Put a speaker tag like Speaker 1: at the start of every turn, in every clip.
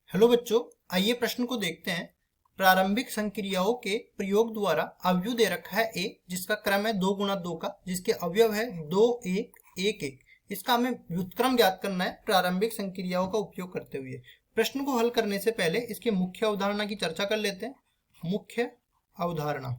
Speaker 1: Hello बच्चों, आइए प्रश्न को देखते हैं। प्रारंभिक संक्रियाओं के प्रयोग द्वारा अवयव दे रखा है ए, जिसका क्रम है 2 गुणा 2 का, जिसके अवयव है 2 1 1 1। इसका हमें व्युत्क्रम ज्ञात करना है प्रारंभिक संक्रियाओं का उपयोग करते हुए। प्रश्न को हल करने से पहले इसकी मुख्य अवधारणा की चर्चा कर लेते हैं। मुख्य अवधारणा,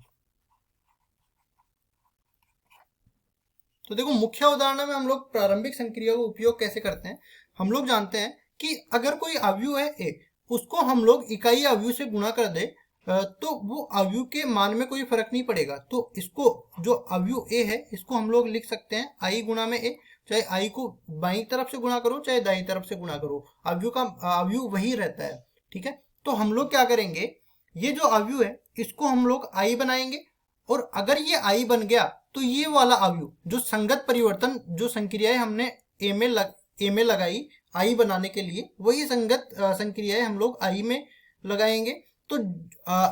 Speaker 1: तो देखो मुख्य अवधारणा में हम लोग प्रारंभिक संक्रियाओं का उपयोग कैसे करते हैं। हम लोग जानते हैं कि अगर कोई अवयव है ए, उसको हम लोग इकाई अवयव से गुणा कर दे तो वो अवयव के मान में कोई फर्क नहीं पड़ेगा। तो इसको जो अवयव ए है इसको हम लोग लिख सकते हैं आई गुणा में ए। चाहे आई को बाईं तरफ से गुणा करो चाहे दाईं तरफ से गुणा करो, अवयव का अवयव वही रहता है। ठीक है, तो हम लोग क्या करेंगे, ये जो अवयव है इसको हम लोग आई बनाएंगे, और अगर ये आई बन गया तो ये वाला अवयव जो संगत परिवर्तन जो संक्रियाएं हमने ए में लगाई आई बनाने के लिए, वही संगत संक्रियाएं हम लोग आई में लगाएंगे। तो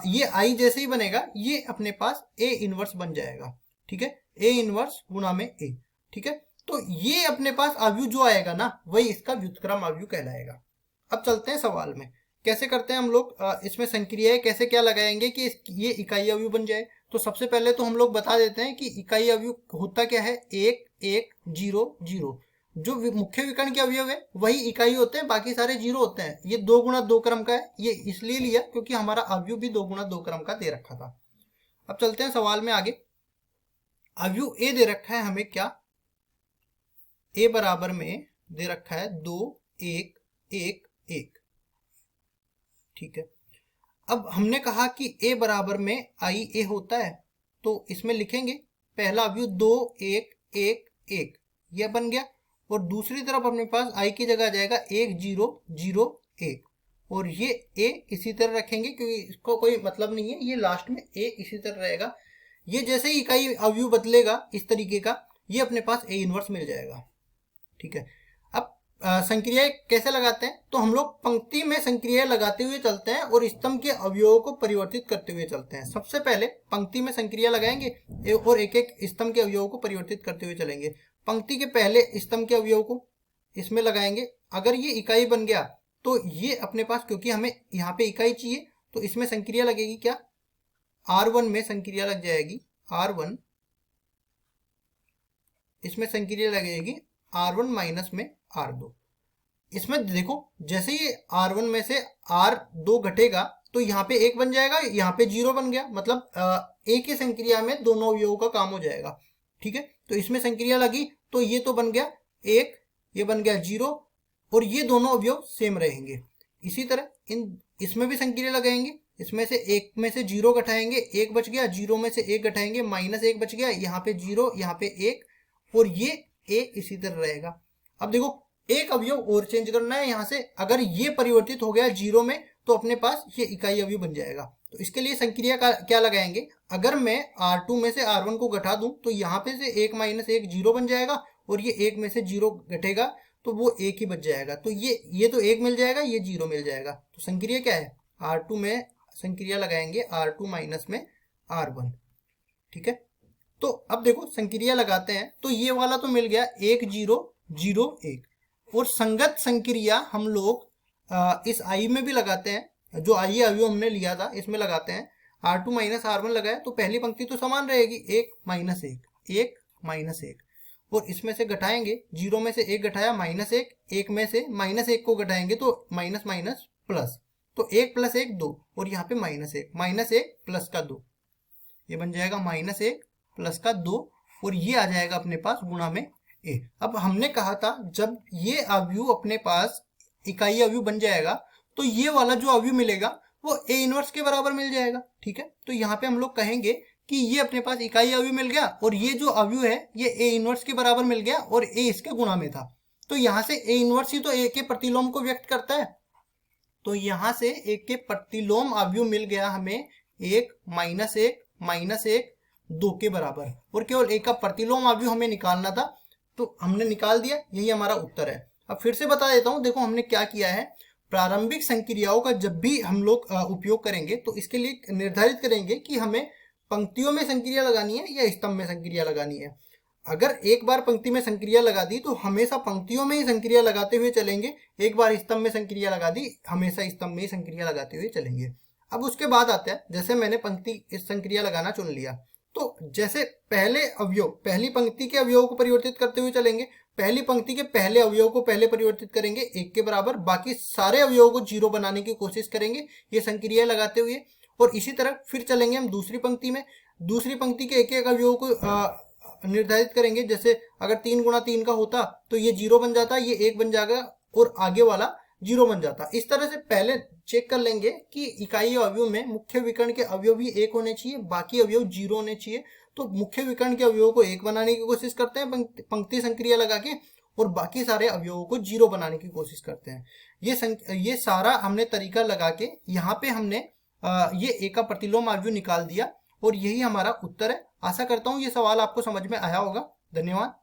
Speaker 1: ये आई जैसे ही बनेगा ये अपने पास ए इनवर्स बन जाएगा। ठीक है, ए इनवर्स गुणा में ए। ठीक है, तो ये अपने पास अवयव जो आएगा ना वही इसका व्युत्क्रम अवयव कहलाएगा। अब चलते हैं सवाल में, कैसे करते हैं हम लोग इसमें संक्रियाएं कैसे क्या लगाएंगे कि ये इकाई अवयव बन जाए। तो सबसे पहले तो हम लोग बता देते हैं कि इकाई अवयव होता क्या है, 1 1 0 0। जो मुख्य विकर्ण के अवयव है वही इकाई होते हैं, बाकी सारे जीरो होते हैं। ये 2 गुणा 2 क्रम का है, ये इसलिए लिया क्योंकि हमारा अवयव भी 2 गुणा 2 क्रम का दे रखा था। अब चलते हैं सवाल में आगे। अवयव ए दे रखा है हमें क्या, ए बराबर में दे रखा है 2 1 1 1। ठीक है, अब हमने कहा कि a बराबर में आई ए होता है, तो इसमें लिखेंगे पहला अवयव 2 1 1 1, यह बन गया। और दूसरी तरफ अपने पास i की जगह आ जाएगा 1 0 0 1, और ये a इसी तरह रखेंगे क्योंकि इसको कोई मतलब नहीं है, ये लास्ट में a इसी तरह रहेगा। ये जैसे ही इकाई अवयव बदलेगा इस तरीके का, ये अपने पास a इनवर्स मिल जाएगा। ठीक है, अब संक्रियाएं कैसे लगाते हैं, तो हम लोग पंक्ति में संक्रियाएं लगाते हुए चलते हैं और स्तंभ के अवयवों को परिवर्तित करते हुए चलते हैं। सबसे पहले पंक्ति में संक्रिया लगाएंगे और एक एक स्तंभ के अवयवों को परिवर्तित करते हुए चलेंगे। पंक्ति के पहले स्तंभ के अवयव को इसमें लगाएंगे। अगर ये इकाई बन गया तो ये अपने पास, क्योंकि हमें यहाँ पे इकाई चाहिए, तो इसमें संक्रिया लगेगी क्या, R1 में संक्रिया लग जाएगी R1, इसमें संक्रिया लगेगी R1 माइनस में R2। इसमें देखो जैसे ही R1 में से R2 घटेगा तो यहाँ पे 1 बन जाएगा, यहाँ पे 0 बन गया, मतलब एक ही संक्रिया में दोनों अवयवों का काम हो जाएगा। ठीक है, तो इसमें संक्रिया लगी तो ये तो बन गया 1, ये बन गया 0, और ये दोनों अवयव सेम रहेंगे। इसी तरह इसमें भी संक्रिया लगाएंगे, इसमें से 1 में से 0 घटाएंगे, 1 बच गया, 0 में से 1 घटाएंगे, माइनस 1 बच गया, यहाँ पे 0 यहाँ पे 1, और ये a इसी तरह रहेगा। अब देखो एक अवयव और चेंज करना है यहाँ से, अगर ये परिवर्तित हो गया 0 में तो अपने पास ये इकाई अवयव बन जाएगा। तो इसके लिए संक्रिया का क्या लगाएंगे, अगर मैं R2 में से R1 को घटा दूं तो यहाँ पे से 1 माइनस 1 0 बन जाएगा, और ये 1 में से 0 घटेगा तो वो 1 ही बच जाएगा। तो ये तो 1 मिल जाएगा, ये 0 मिल जाएगा। तो संक्रिया क्या है, R2 में संक्रिया लगाएंगे R2 माइनस में R1। ठीक है, तो अब देखो संक्रिया लगाते हैं तो ये वाला तो मिल गया 1 0 0 1, और संगत संक्रिया हम लोग इस आई में भी लगाते हैं। जो आई अवयव हमने लिया था इसमें लगाते हैं, R2 माइनस R1 लगाए तो पहली पंक्ति तो समान रहेगी, 1 माइनस 1 1 माइनस 1, और इसमें से घटाएंगे, 0 में से 1 घटाया माइनस 1, 1 में से माइनस 1 को घटाएंगे तो माइनस माइनस प्लस, तो 1 प्लस 1 2, और यहाँ पे माइनस 1 प्लस का 2, ये बन जाएगा माइनस 1 प्लस का 2, और ये आ जाएगा अपने पास गुणा में ए। अब हमने कहा था जब ये अवयव अपने पास इकाई अवयव बन जाएगा तो ये वाला जो अवयव मिलेगा वो ए इनवर्स के बराबर मिल जाएगा। ठीक है, तो यहाँ पे हम लोग कहेंगे कि ये अपने पास इकाई अवयव मिल गया, और ये जो अवयव है ये ए इनवर्स के बराबर मिल गया, और ए इसके गुणा में था। तो यहाँ से ए इनवर्स ही तो ए के प्रतिलोम को व्यक्त करता है, तो यहाँ से ए के प्रतिलोम अवयव मिल गया हमें 1 माइनस 1 2 के बराबर, और केवल एक का प्रतिलोम अवयव हमें निकालना था तो हमने निकाल दिया, यही हमारा उत्तर है। अब फिर से बता देता हूं, देखो हमने क्या किया है, प्रारंभिक संक्रियाओं का जब भी हम लोग उपयोग करेंगे तो इसके लिए निर्धारित करेंगे कि हमें पंक्तियों में संक्रिया लगानी है या स्तंभ में संक्रिया लगानी है। अगर एक बार पंक्ति में संक्रिया लगा दी तो हमेशा पंक्तियों में ही संक्रिया लगाते हुए चलेंगे, एक बार स्तंभ में संक्रिया लगा दी हमेशा स्तंभ में ही संक्रिया लगाते हुए चलेंगे। अब उसके बाद आता है, जैसे मैंने पंक्ति इस संक्रिया लगाना चुन लिया, तो जैसे पहले अवयव पहली पंक्ति के अवयव को परिवर्तित करते हुए चलेंगे, पहली पंक्ति के पहले अवयव को पहले परिवर्तित करेंगे 1 के बराबर, बाकी सारे अवयवों को 0 बनाने की कोशिश करेंगे ये संक्रिया लगाते हुए। और इसी तरह फिर चलेंगे हम दूसरी पंक्ति में, दूसरी पंक्ति के एक एक अवयव को निर्धारित करेंगे। जैसे अगर 3 गुणा 3 का होता तो ये 0 बन जाता, ये 1 बन जाएगा और आगे वाला 0 बन जाता। इस तरह से पहले चेक कर लेंगे कि इकाई अवयव में मुख्य विकर्ण के अवयव भी 1 होने चाहिए, बाकी अवयव 0 होने चाहिए। तो मुख्य विकर्ण के अवयवों को 1 बनाने की कोशिश करते हैं पंक्ति संक्रिया लगा के, और बाकी सारे अवयवों को 0 बनाने की कोशिश करते हैं। ये सारा हमने तरीका लगा के यहाँ पे हमने ये ए का प्रतिलोम अवयव निकाल दिया और यही हमारा उत्तर है। आशा करता हूँ ये सवाल आपको समझ में आया होगा। धन्यवाद।